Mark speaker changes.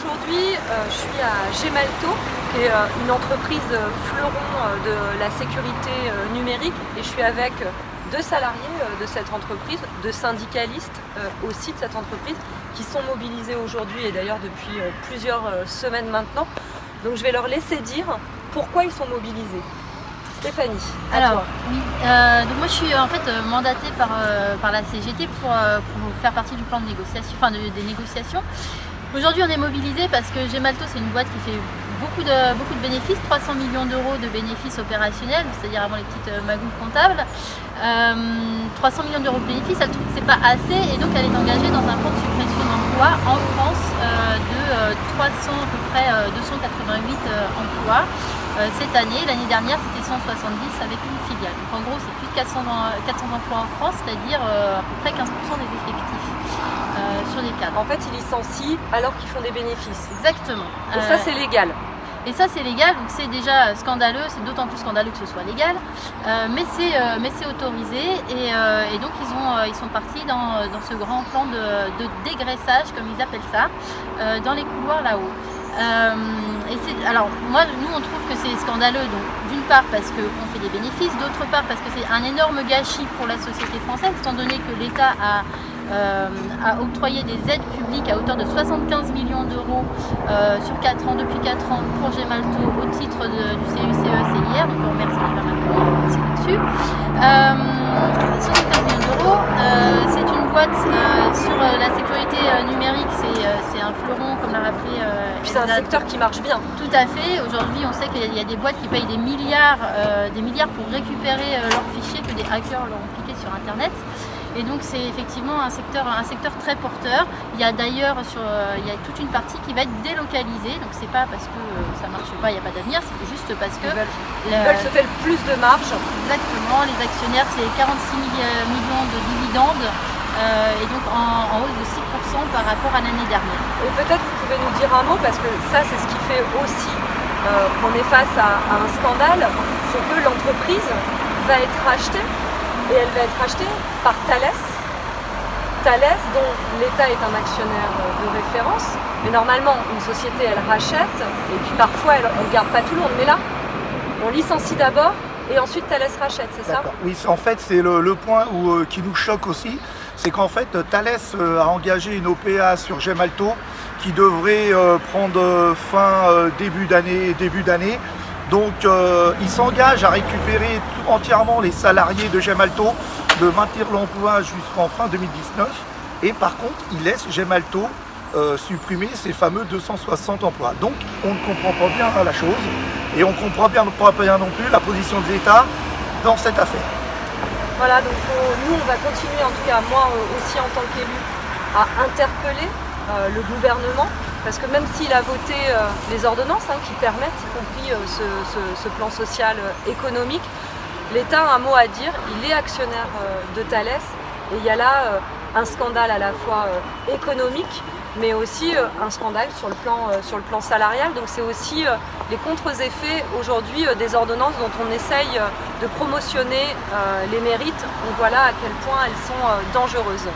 Speaker 1: aujourd'hui, je suis à Gemalto, qui est une entreprise fleuron de la sécurité numérique, et je suis avec deux salariés de cette entreprise, deux syndicalistes aussi de cette entreprise, qui sont mobilisés aujourd'hui et d'ailleurs depuis plusieurs semaines maintenant. Donc je vais leur laisser dire pourquoi ils sont mobilisés. Stéphanie.
Speaker 2: Alors, oui, donc moi je suis en fait mandatée par la CGT pour faire partie du plan de négociation, des négociations. Aujourd'hui on est mobilisé parce que Gemalto c'est une boîte qui fait beaucoup de bénéfices, 300 millions d'euros de bénéfices opérationnels, c'est-à-dire avant les petites magouilles comptables. 300 millions d'euros de bénéfices, elle trouve que c'est pas assez et donc elle est engagée dans un plan de suppression d'emplois en France de 300 à peu près 288 emplois. Cette année, l'année dernière c'était 170 avec une filiale. Donc en gros c'est plus de 400 emplois en France, c'est-à-dire à peu près 15% des effectifs sur les cadres.
Speaker 1: En fait ils licencient alors qu'ils font des bénéfices.
Speaker 2: Exactement.
Speaker 1: Et ça c'est légal.
Speaker 2: Et ça c'est légal, donc c'est déjà scandaleux, c'est d'autant plus scandaleux que ce soit légal, mais c'est autorisé et donc ils sont partis dans ce grand plan de dégraissage, comme ils appellent ça, dans les couloirs là-haut. Alors nous on trouve que c'est scandaleux, donc d'une part parce qu'on fait des bénéfices, d'autre part parce que c'est un énorme gâchis pour la société française, étant donné que l'État a octroyé des aides publiques à hauteur de 75 millions d'euros sur 4 ans, depuis 4 ans pour Gemalto au titre du CICE-CIR, donc on remercie Macron aussi là-dessus. 75 millions d'euros, c'est une boîte sur la sécurité numérique, c'est un fleuron comme l'a rappelé.
Speaker 1: C'est un secteur qui marche bien.
Speaker 2: Tout à fait, aujourd'hui on sait qu'il y a des boîtes qui payent des milliards pour récupérer leurs fichiers que des hackers leur ont piqué sur internet. Et donc c'est effectivement un secteur très porteur. Il y a d'ailleurs il y a toute une partie qui va être délocalisée. Donc c'est pas parce que ça marche pas, il n'y a pas d'avenir, c'est juste parce que
Speaker 1: ils veulent se faire le plus de marge.
Speaker 2: Exactement, les actionnaires c'est 46 millions de dividendes et donc en hausse de 6% par rapport à l'année dernière.
Speaker 1: Et peut-être vous pouvez nous dire un mot, parce que ça c'est ce qui fait aussi qu'on est face à un scandale, c'est que l'entreprise va être rachetée. Et elle va être rachetée par Thales, dont l'État est un actionnaire de référence. Mais normalement, une société, elle rachète, et puis parfois, elle ne garde pas tout le monde. Mais là, on licencie d'abord, et ensuite Thales rachète, c'est ça?
Speaker 3: Oui, en fait, c'est le point qui nous choque aussi. C'est qu'en fait, Thales a engagé une OPA sur Gemalto qui devrait prendre fin début d'année. Donc il s'engage à récupérer entièrement les salariés de Gemalto, de maintenir l'emploi jusqu'en fin 2019. Et par contre, il laisse Gemalto supprimer ces fameux 260 emplois. Donc on ne comprend pas bien la chose et on ne comprend pas bien non plus la position de l'État dans cette affaire.
Speaker 1: Voilà, donc nous on va continuer, en tout cas moi aussi en tant qu'élu, à interpeller le gouvernement. Parce que même s'il a voté les ordonnances qui permettent, y compris ce plan social économique, l'État a un mot à dire, il est actionnaire de Thales et il y a là un scandale à la fois économique, mais aussi un scandale sur le plan salarial. Donc c'est aussi les contre-effets aujourd'hui des ordonnances dont on essaye de promotionner les mérites. On voit là à quel point elles sont dangereuses.